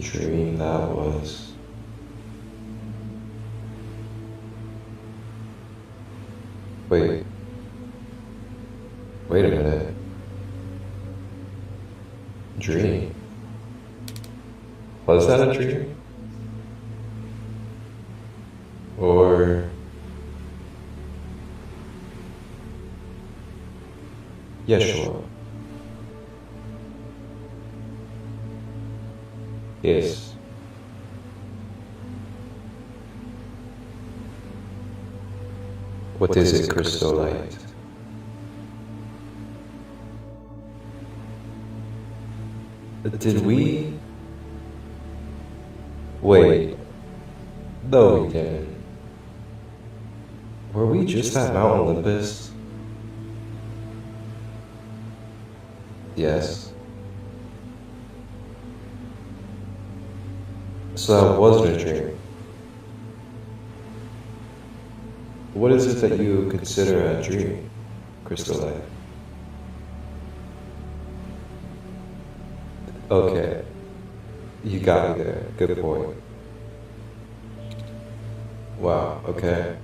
dream that was. Wait a minute. Dream? Was that a dream? Or Yeshua? Yes. What is it, crystal light? Did we? Wait. No, we didn't. Were we just at Mount Olympus? Yes. So that wasn't a dream. What is it that you consider a dream, Crystal Light? Okay. You got me there. Good point. Wow, okay.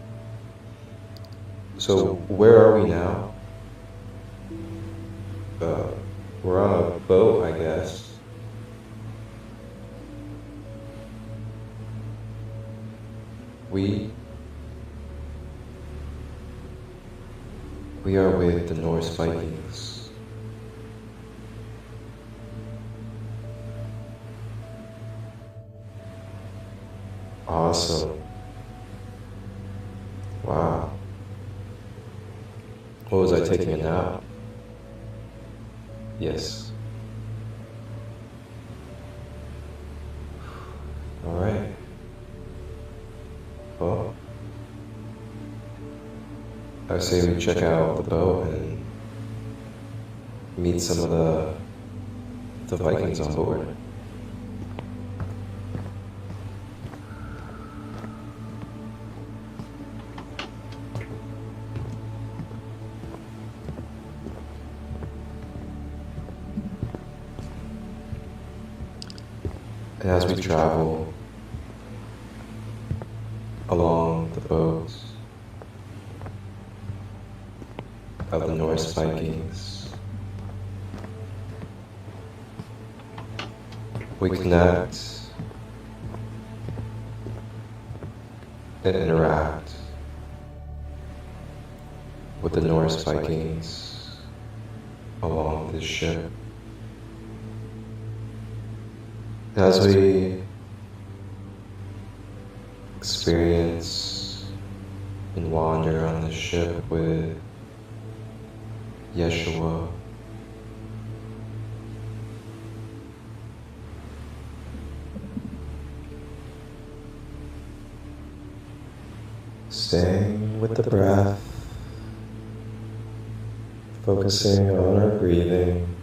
So where are we now? We're on a boat, I guess. We are with the Norse Vikings. Awesome. Wow. What was I taking a nap? Yes. Alright. Well, I say we check out the boat and meet some of the Vikings on board. And as we travel along the boat of the Norse Vikings, we connect and interact with the Norse Vikings along this ship. As we experience and wander on the ship with Yeshua, staying with the breath, focusing on our breathing,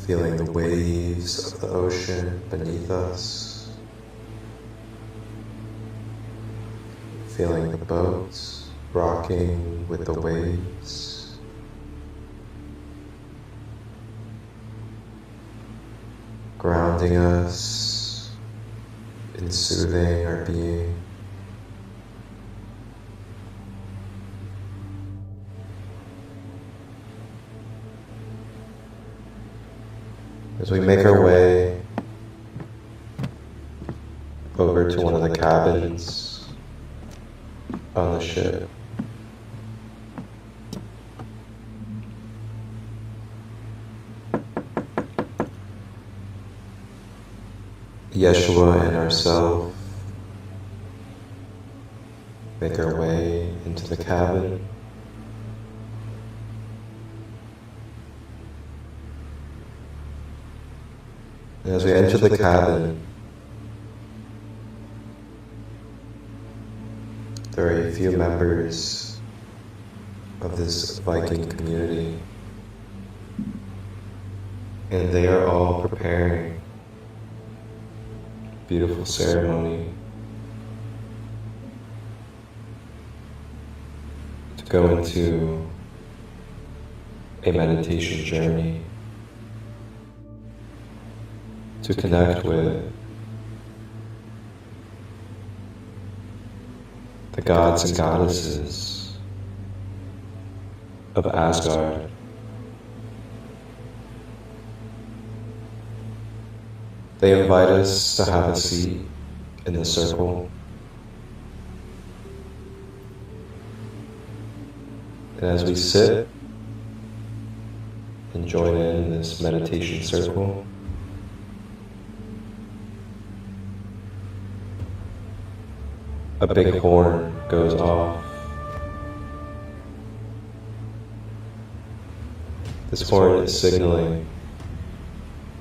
feeling the waves of the ocean beneath us, feeling the boats rocking with the waves, grounding us and soothing our being. As we make our way over to one of the cabins on the ship, Yeshua and ourselves make our way into the cabin. And as we enter the cabin, there are a few members of this Viking community, and they are all preparing a beautiful ceremony to go into a meditation journey to connect with the gods and goddesses of Asgard. They invite us to have a seat in the circle. And as we sit and join in this meditation circle, a big horn goes off. This horn is signaling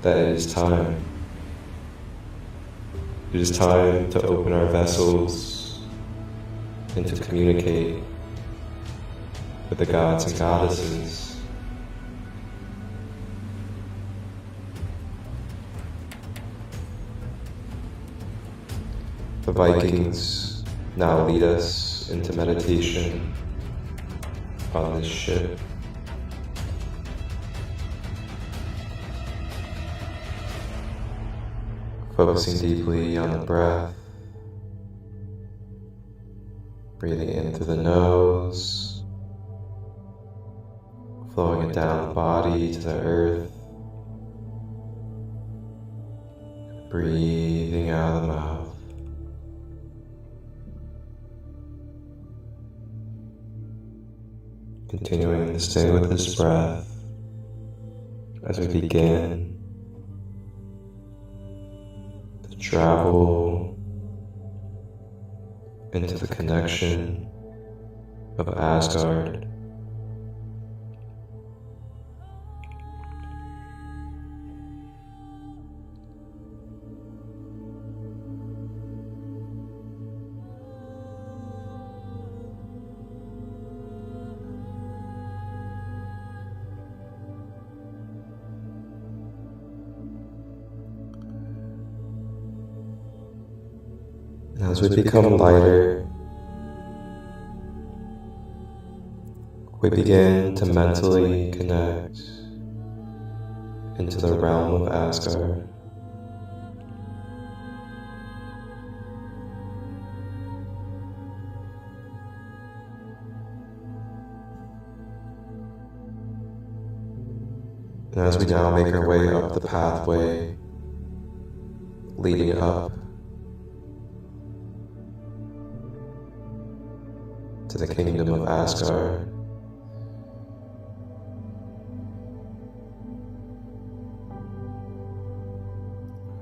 that it is time. It is time to open our vessels and to communicate with the gods and goddesses. The Vikings now lead us into meditation on this ship. Focusing deeply on the breath, breathing in through the nose, flowing it down the body to the earth, breathing out of the mouth. Continuing to stay with this breath as we begin to travel into the connection of Asgard. As we become lighter, we begin to mentally connect into the realm of Asgard. And as we now make our way up the pathway leading up to the kingdom of Asgard,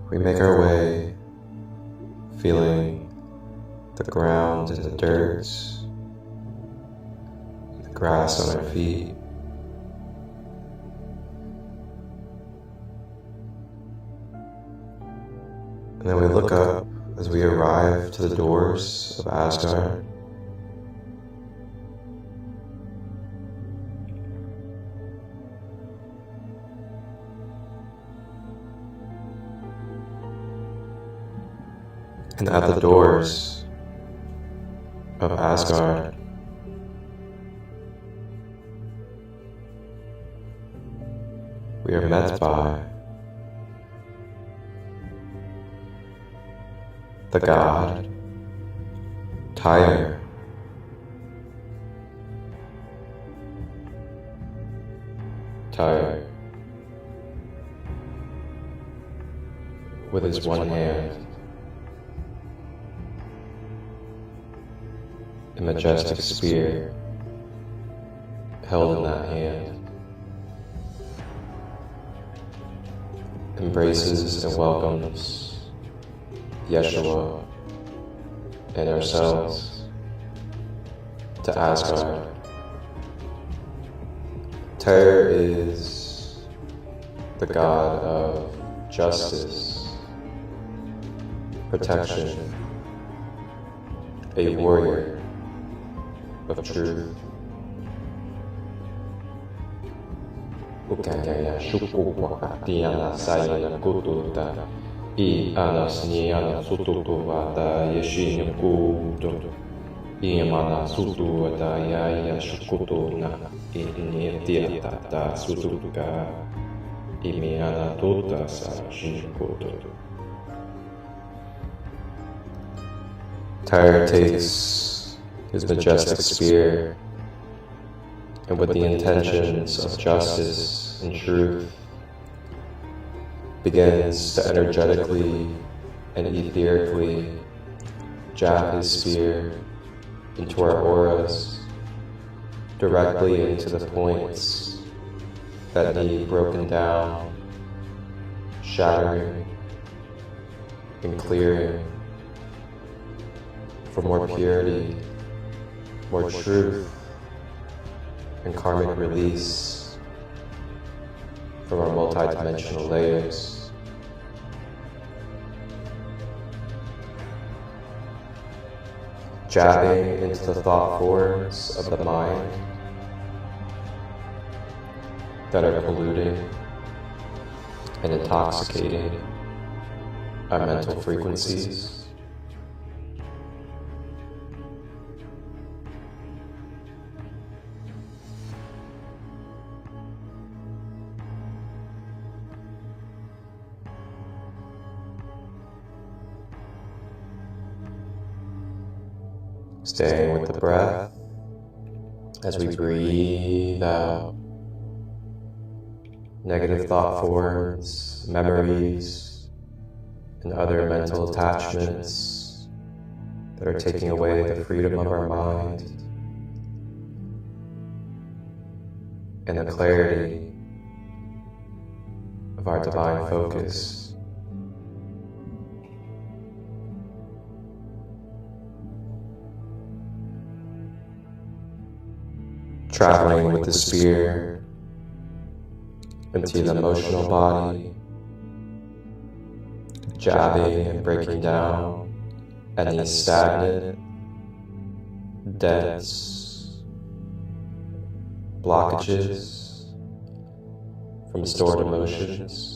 we make our way feeling the ground and the dirt, the grass on our feet. And then we look up as we arrive to the doors of Asgard. And at the doors of Asgard, we are met by the god Tyr. Tyr, with his one hand, a majestic spear held in that hand, embraces and welcomes Yeshua and ourselves to Asgard. Tyr is the god of justice, protection, a warrior of truth. Gaia shukuwa atiana sayana kututa I anasniana sututuata yeshin kuto Imana sutuata yaya shukutuna Inyetiata sutuka imiana tota sa shinkoto. Tyre takes his majestic spear, and with the intentions of justice and truth, begins to energetically and etherically jab his spear into our auras, directly into the points that need broken down, shattering, and clearing for more purity, more truth, and karmic release from our multidimensional layers. Jabbing into the thought forms of the mind that are polluting and intoxicating our mental frequencies. Staying with the breath as we breathe out negative thought forms, memories, and other mental attachments that are taking away the freedom of our mind and the clarity of our divine focus. Traveling with the spear into the emotional body, jabbing and breaking down any stagnant, dense blockages from stored emotions.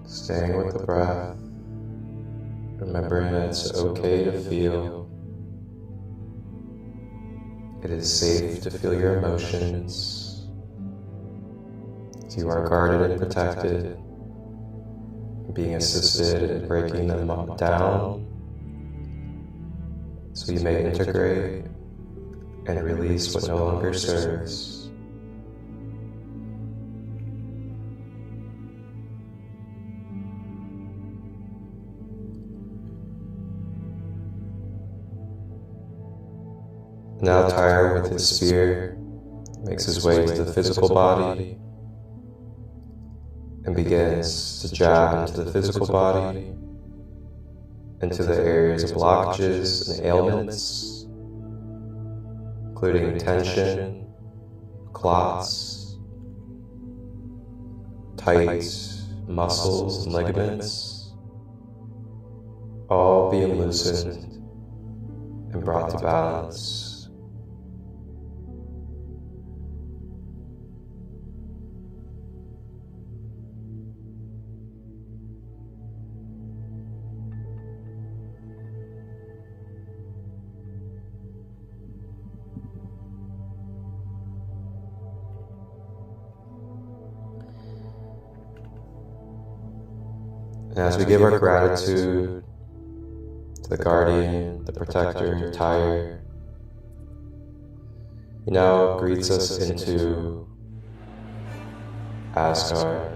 Staying with the breath, remembering that it's okay to feel. It is safe to feel your emotions. You are guarded and protected, being assisted in breaking them down so you may integrate and release what no longer serves. Now Tyre, with his spear, makes his way to the physical body and begins to jab into the physical body, into the areas of blockages and ailments, including tension, clots, tight muscles and ligaments, all being loosened and brought to balance. And as we give our gratitude to the guardian, the protector, Tyre, he now greets us into Asgard.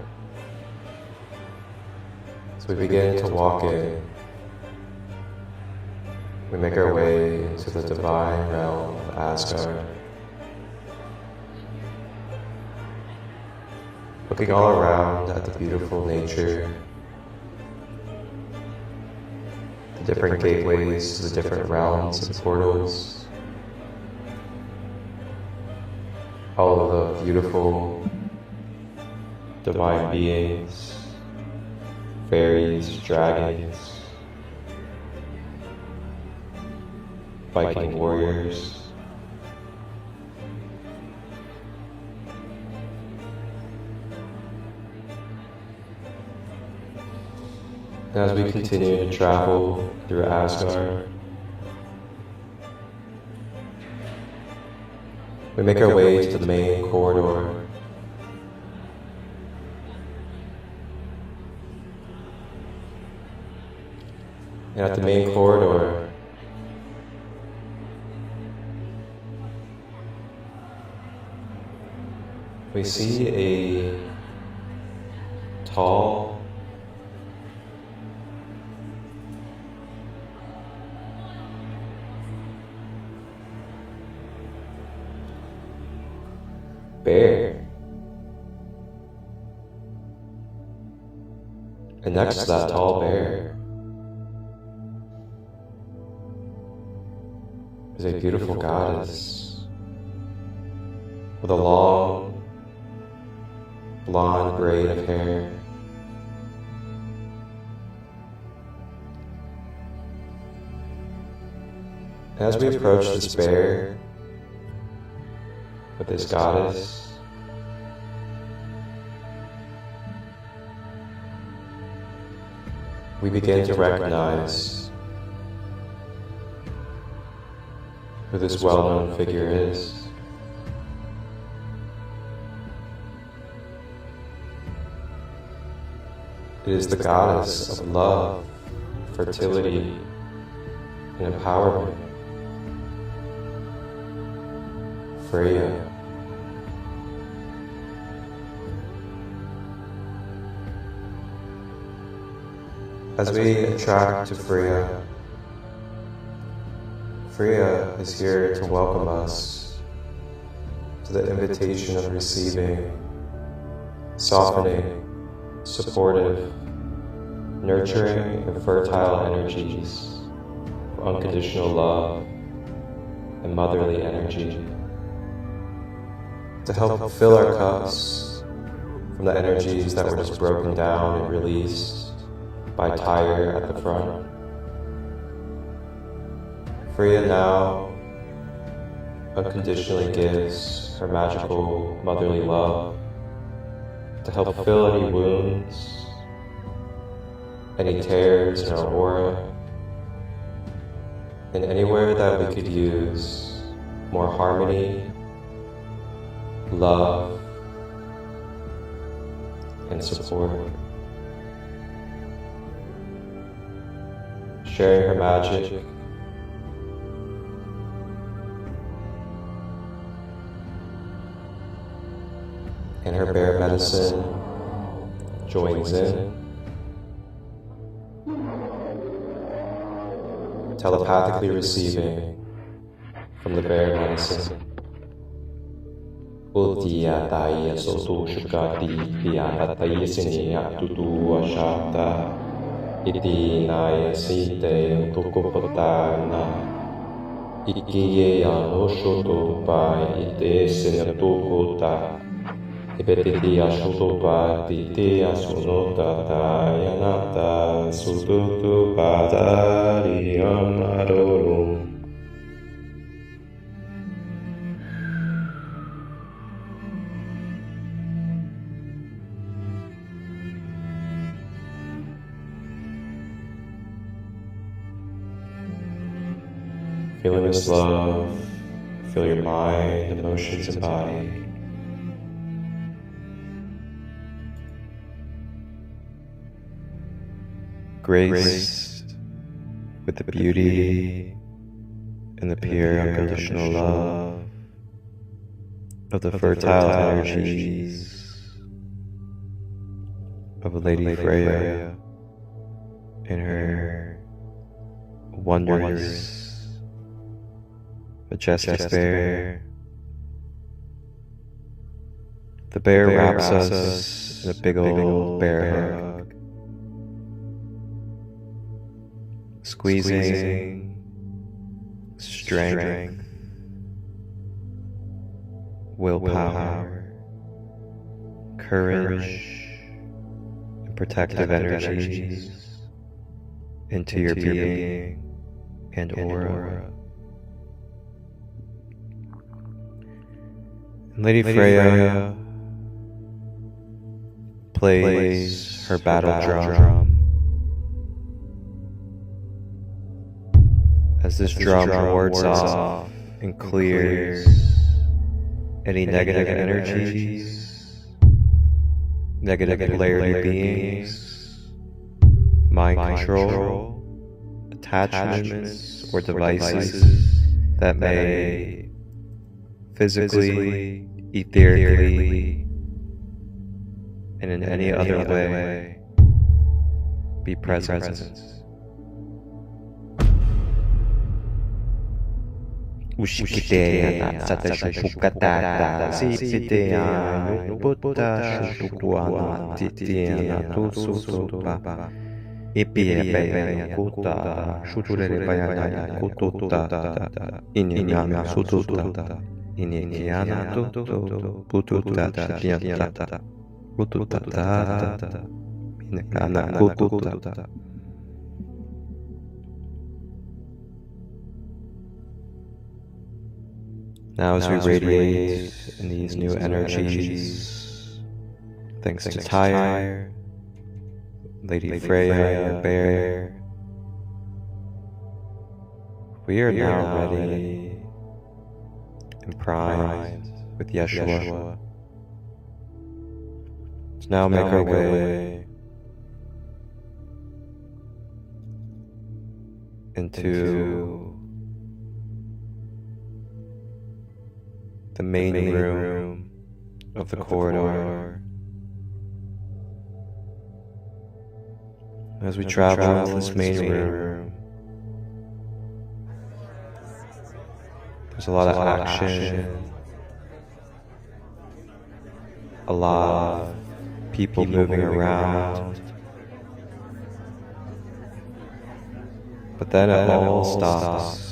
So we begin to walk in. We make our way into the divine realm of Asgard. Looking all around at the beautiful nature, the different gateways to the different realms and portals, all of the beautiful divine beings, fairies, dragons, Viking warriors, As we continue to travel through Asgard, we make our way to the main corridor. And at the main corridor, we see a tall, bear. And next to that tall bear is a beautiful goddess with a long, blonde braid of hair. As we approach this bear with this goddess, we begin to recognize who this well-known figure is. It is the goddess of love, fertility, and empowerment, Freyja. As we attract to Freyja, Freyja is here to welcome us to the invitation of receiving, softening, supportive, nurturing, and fertile energies of unconditional love and motherly energy to help fill our cups from the energies that were just broken down and released by Tyre at the front. Freyja now unconditionally gives her magical motherly love to help fill any wounds, any tears in our aura, and anywhere that we could use more harmony, love, and support. Sharing her magic and her bear medicine joins in, telepathically receiving from the bear medicine. Ultia Daya Sotu Shukati Piata Tayasini Tutu Ashata Iti Naya Site Tokopatana Ikiye Anoshotopa Ite Senatokota Ipetiti Ashotopa Titi Asunota Tayanata Sututu Padari Amarorum. Feeling this love, feel your mind, emotions, and body. Graced with the beauty and the pure unconditional love of the fertile energies of Lady Freyja and her wondrous majestic bear. The bear wraps us in a big old bear hug, squeezing strength, willpower, courage, and protective energies into your being and aura. Lady Freyja plays her battle drum as this drum wards off and clears any negative energies, negative polarity beings, mind control, attachments, or devices that may physically, etherically, and in any other way be present. Ushikiteya Satashupukatada Sipiteya Nuputa Shukuana Titiana Tusupa Ipiya Kuta Shuture Bayana Kututa Iniana Sututa Iniana Tutu Pututa Pianta Pututa Inekana Kututa. Now as we radiate in these new energies, thanks to Tyre, Lady Freyja, Bear, we are now ready and primed with Yeshua to now make our way into the main room of the corridor. As we travel into this main room, there's a lot of action, a lot of people moving around, but then it all stops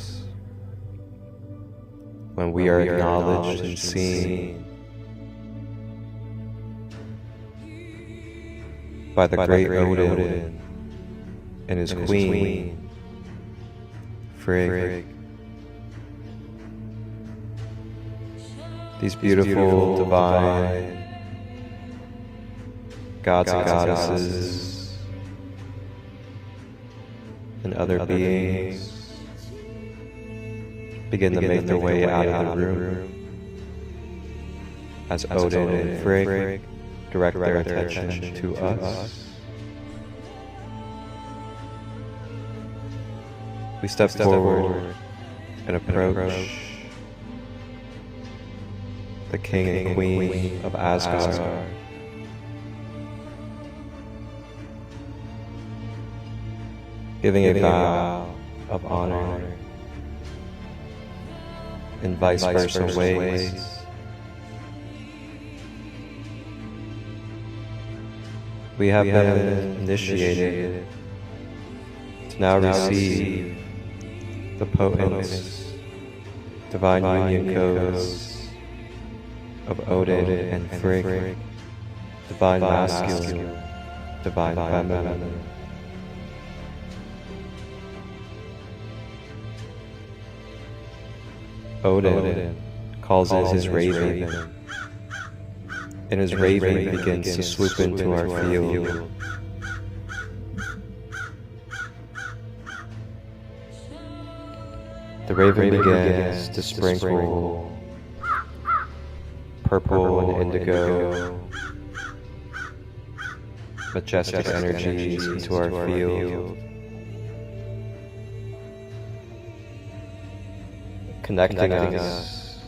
when we are acknowledged and seen by the great Odin and his queen, Freyja. These beautiful, divine gods and goddesses and other beings begin to make their way out of the room as Odin and Freyja direct their attention to us. We step forward and approach the king and queen of Asgard, giving a vow of honor in vice versa ways. We have been initiated to now receive the potent divine union codes of Odin and Freyja, divine masculine, divine feminine. Odin calls it his raven, and his raven begins to swoop into our field. The raven begins to sprinkle purple and indigo majestic energies into our field, connecting us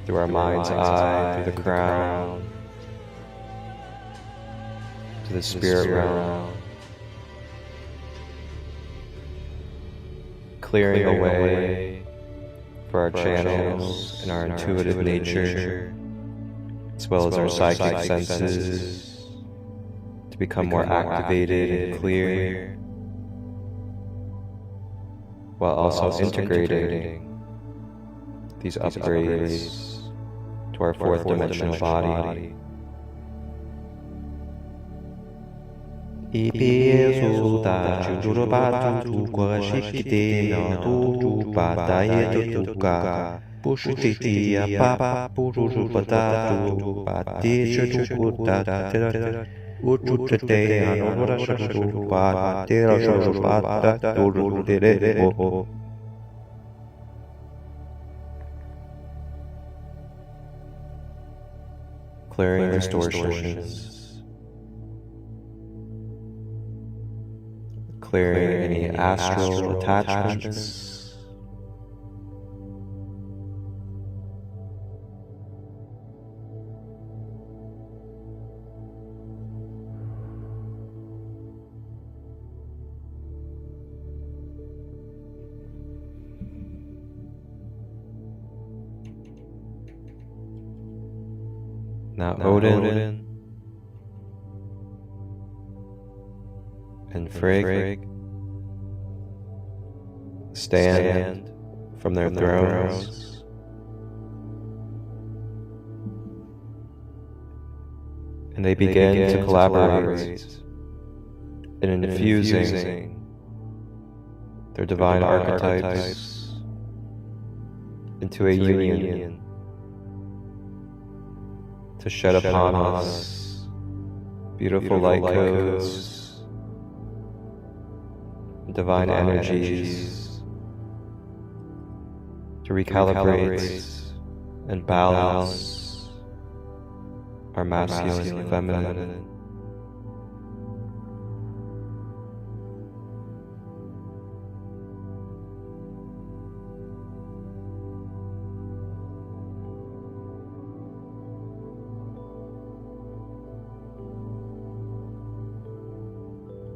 through our mind's eye, through the crown, to the spirit realm, clearing a way for our channels and our intuitive nature, as well as our psychic senses, to become more activated and clear, while also integrating these upgrades to our fourth dimensional body. Uchutate anora shuru pa tera shuru pa ta duru dere ho. Clearing distortions, clearing any astral attachments, now Odin and Freyja stand from their thrones and they begin to collaborate in infusing their divine archetypes into a union to shed upon us beautiful light codes, divine energies, to recalibrate and balance our masculine and feminine.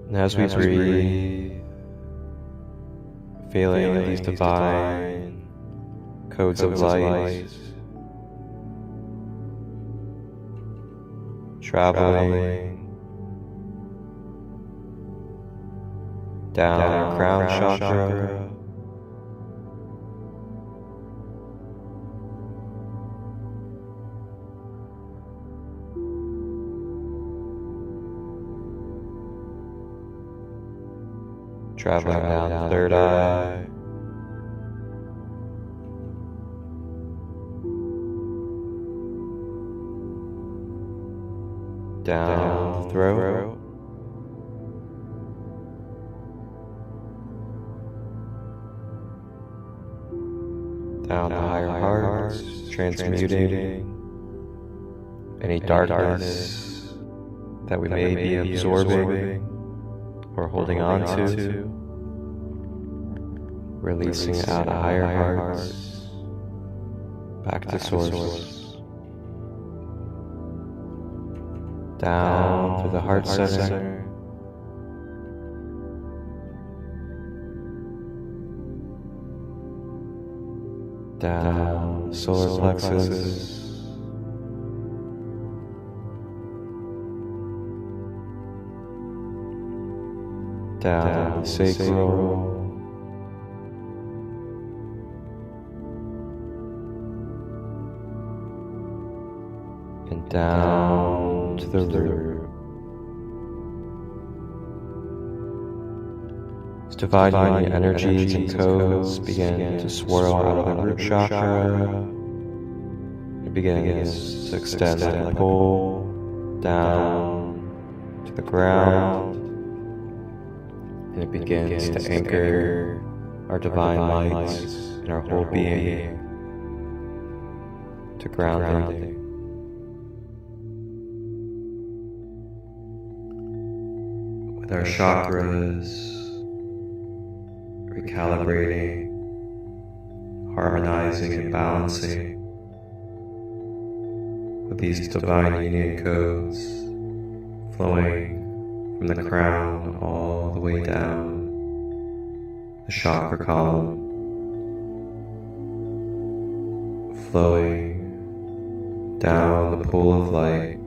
And as we breathe, feeling these divine codes of light traveling down our crown chakra, traveling down the third eye, down the throat, down the higher hearts, transmuting any darkness that we may be absorbing or holding on to, releasing it out of higher hearts, back to source, down through the heart center, down solar plexus, down sacral, and down to the root. As divine union energies and codes begin to swirl out of the root chakra, it begins to extend and pull down to the ground. And it begins to anchor our divine light in our whole being to grounding. With our chakras recalibrating, harmonizing and balancing with these divine union codes flowing from the crown all the way down the chakra column, flowing down the pool of light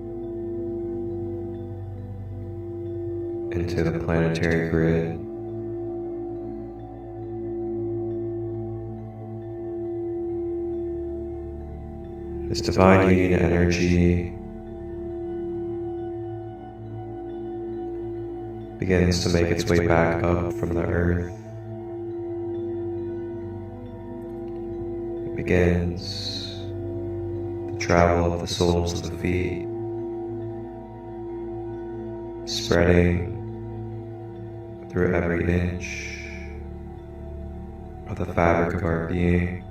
into the planetary grid. This divine union energy begins to make its way back up from the earth. It begins the travel of the soles of the feet, spreading through every inch of the fabric of our being,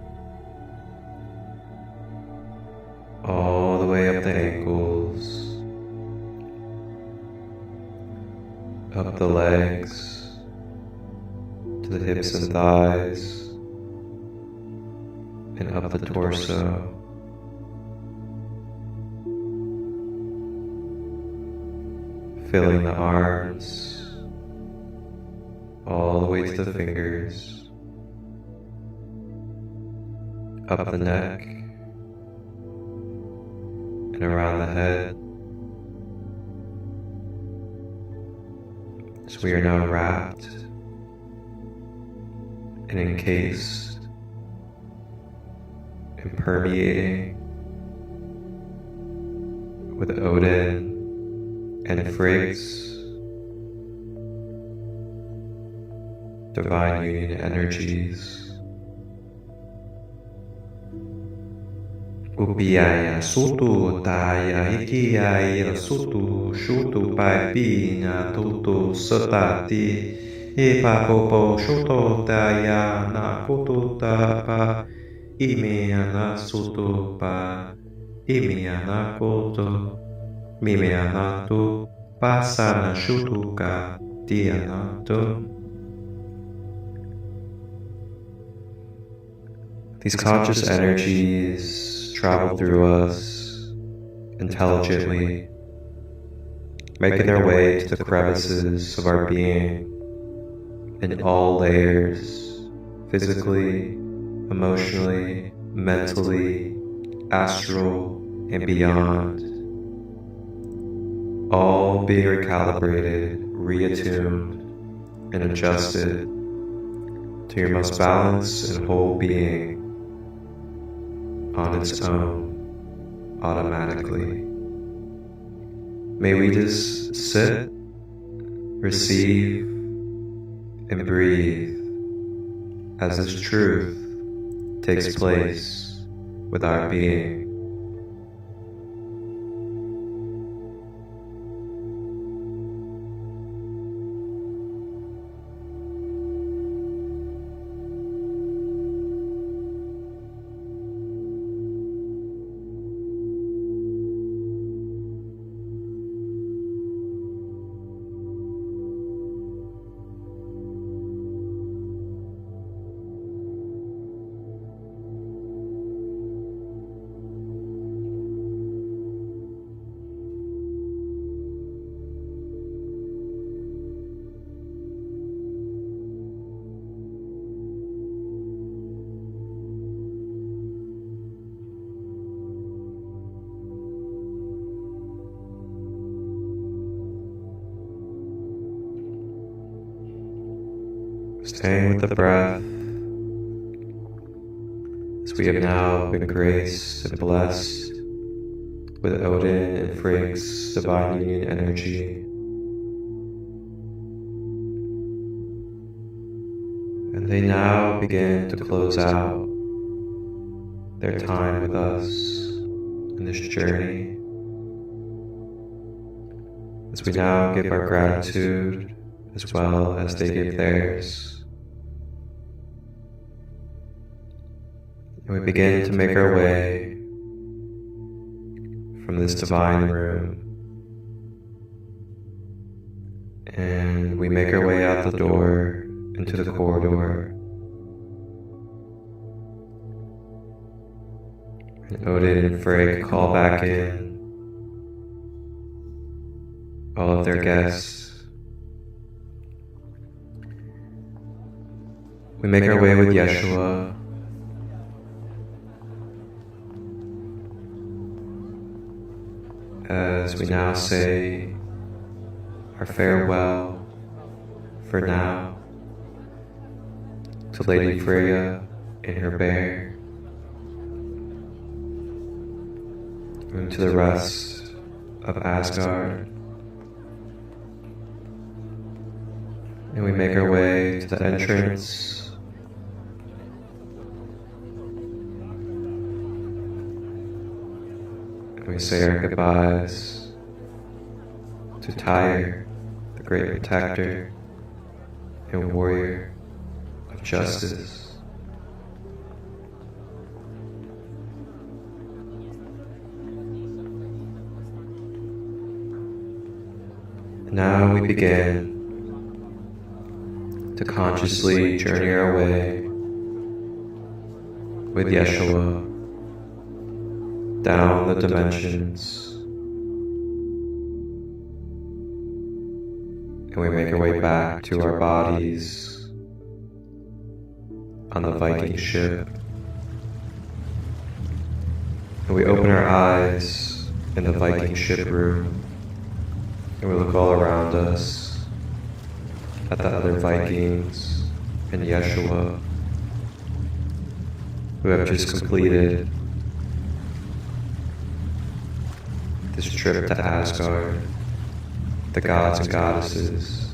all the way up the ankles, up the legs, to the hips and thighs, and up the torso. Filling the arms, all the way to the fingers, up the neck, and around the head. So we are now wrapped and encased and permeating with Odin and Freyja's divine union energies. Upiaya sutu taya ikiaya sutu shutu pai pina tutu satati ipapopo shuto taya na kutu tapa imiana sutu pa imiana kutu Mimeanatu pasana shutuka dianatu. These conscious energies travel through us intelligently, making their way to the crevices of our being in all layers, physically, emotionally, mentally, astral, and beyond. All being recalibrated, reattuned, and adjusted to your most balanced and whole being on its own, automatically. May we just sit, receive, and breathe as this truth takes place with our being. Staying with the breath, as we have now been graced and blessed with Odin and Freyja's divine union energy. And they now begin to close out their time with us in this journey, as we now give our gratitude as well as they give theirs. And we begin to make our way from this divine room, and we make our way out the door into the corridor. And Odin and Freyja call back in all of their guests. We make our way with Yeshua, as we now say our farewell for now to Lady Freyja and her bear, and to the rest of Asgard. And we make our way to the entrance and we say our goodbyes to Tyre, the great protector and warrior of justice. Now we begin to consciously journey our way with Yeshua down the dimensions, and we make our way back to our bodies on the Viking ship, and we open our eyes in the Viking ship room, and we look all around us at the other Vikings and Yeshua who have just completed this trip to Asgard, the gods and goddesses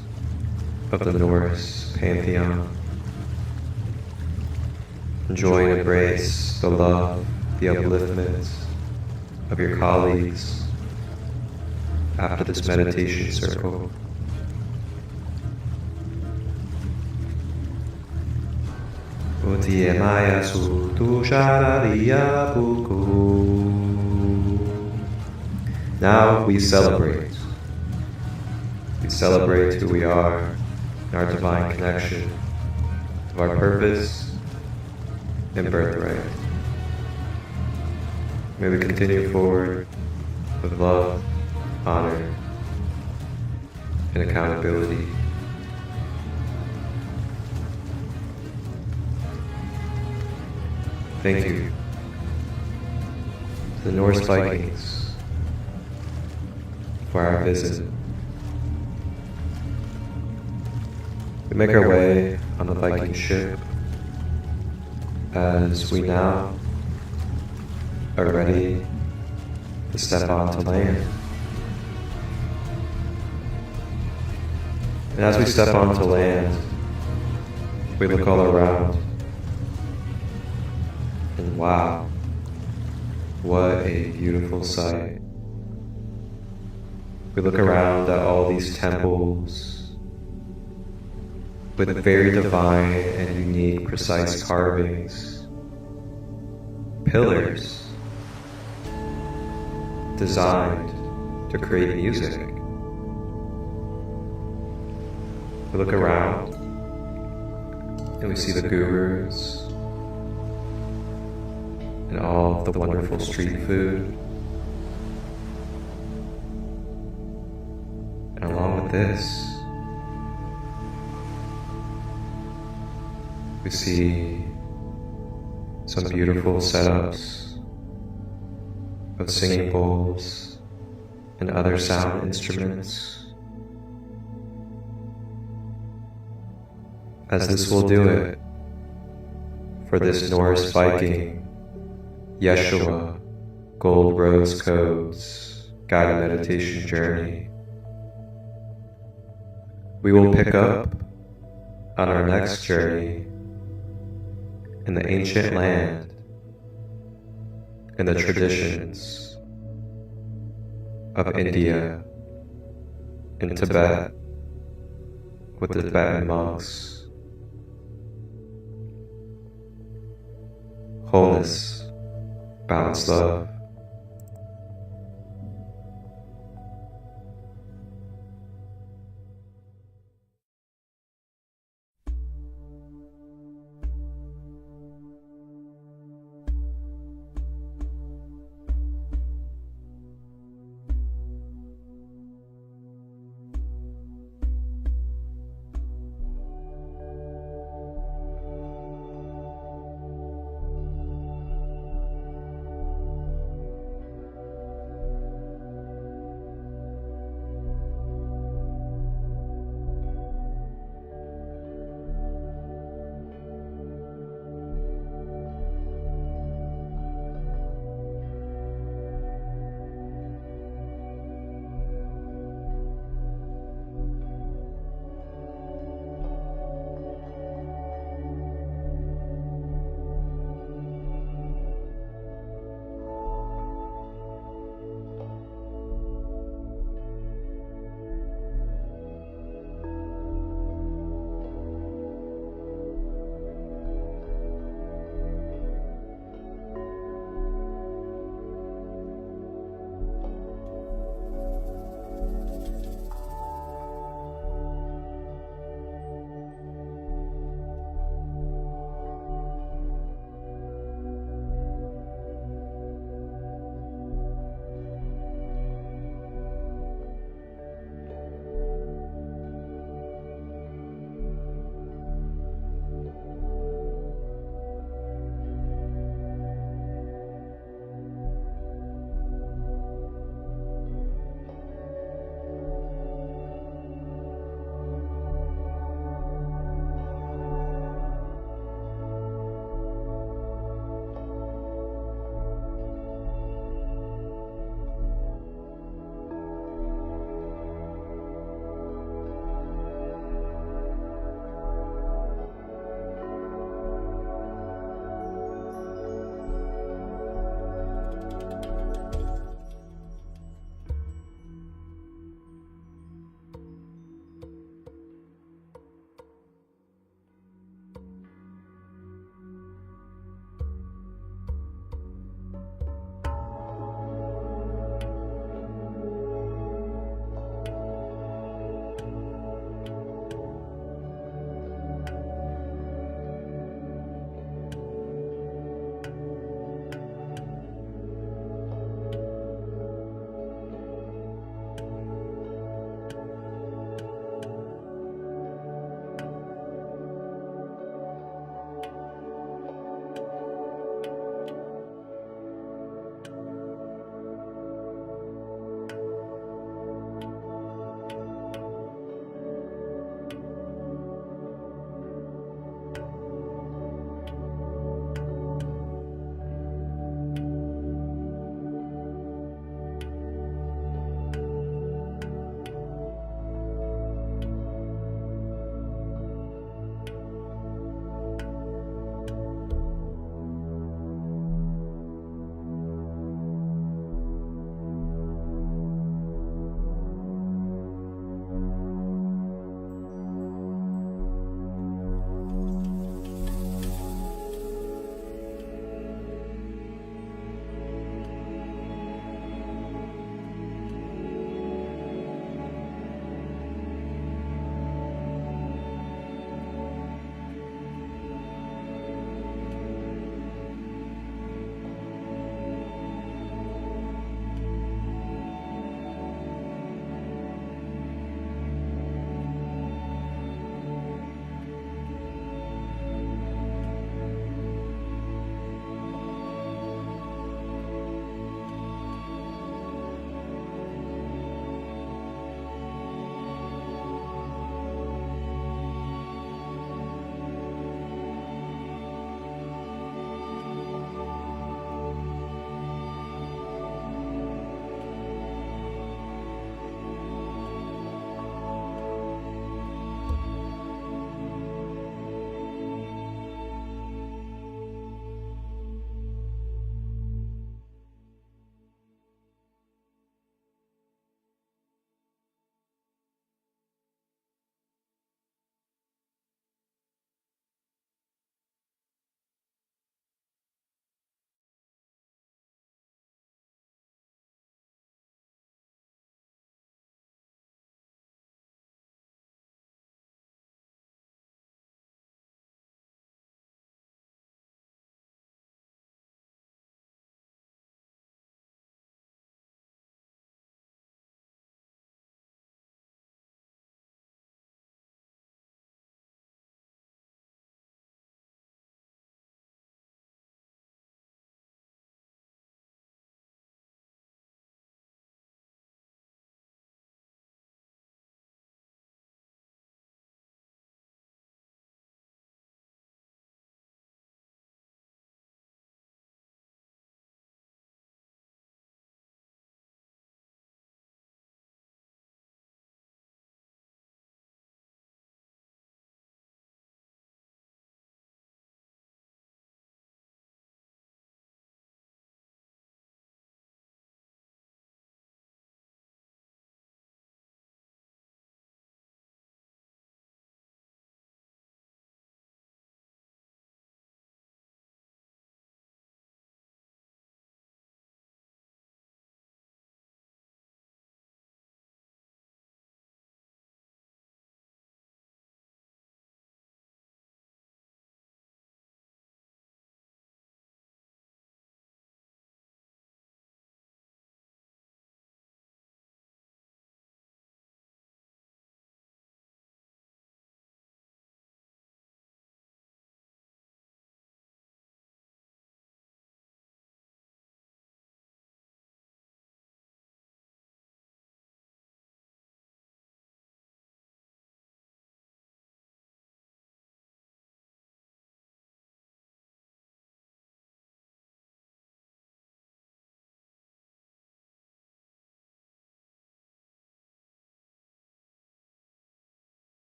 of the Norse pantheon. Enjoy and embrace the love, the upliftment of your colleagues after this meditation circle. Now we celebrate. We celebrate who we are and our divine connection of our purpose and birthright. May we continue forward with love, honor, and accountability. Thank you to the Norse Vikings for our visit. We make our way on the Viking ship as we now are ready to step onto land. And as we step onto land, we look all around. And wow, what a beautiful sight. We look around at all these temples with very divine and unique, precise carvings, pillars designed to create music. We look around and we see the gurus and all of the wonderful street food. And along with this, we see some beautiful setups of singing bowls and other sound instruments. As this will do it for this Norse Viking Yeshua Gold Rose Codes guided meditation journey. We will pick up on our next journey in the ancient land and the traditions of India and Tibet with the Tibetan monks. Wholeness, balanced love,